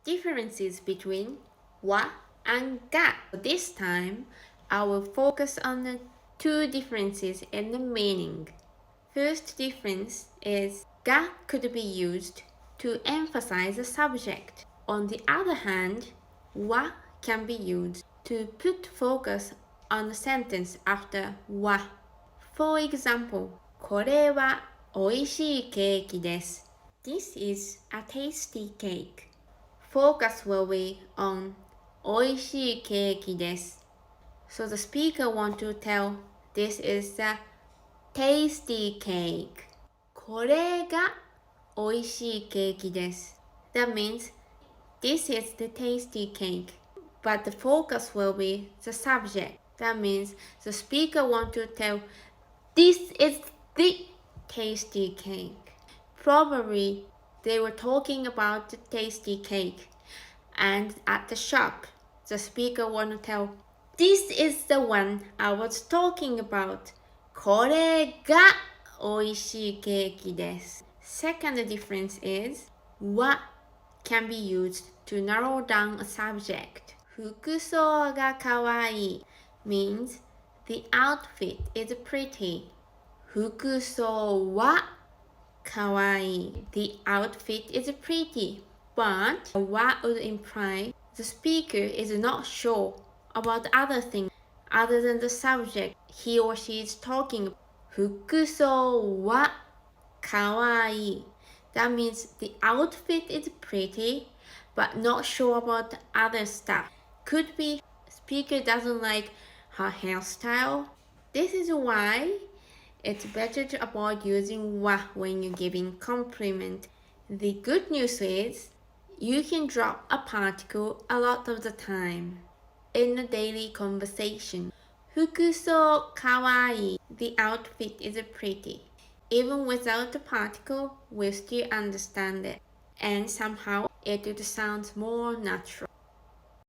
differences between wa and ga. This time, I will focus on the two differences in the meaning. First difference is ga could be used to emphasize a subject. On the other hand, wa can be used to put focus on the sentence after wa. For example, これは美味しいケーキです. This is a tasty cake. Focus will be on 美味しいケーキです. So the speaker want to tell this is a tasty cake. これが美味しいケーキです. That means this is the tasty cake, but the focus will be the subject. That means the speaker want to tell this is the tasty cake. Probably they were talking about the tasty cake, and at the shop, the speaker want to tell this is the one I was talking about. これが美味しいケーキです. Second difference is は can be used to narrow down a subject. 服装がかわいい means the outfit is pretty. 服装はかわいい the outfit is pretty. But は would imply the speaker is not sure about other things other than the subject he or she is talking about. 服装はかわいい That means the outfit is pretty, but not sure about the other stuff. Could be speaker doesn't like her hairstyle. This is why it's better to avoid using wa when you're giving compliment. The good news is you can drop a particle a lot of the time in a daily conversation. 服装かわいい The outfit is pretty. Even without the particle, we still understand it, and somehow it would sound more natural.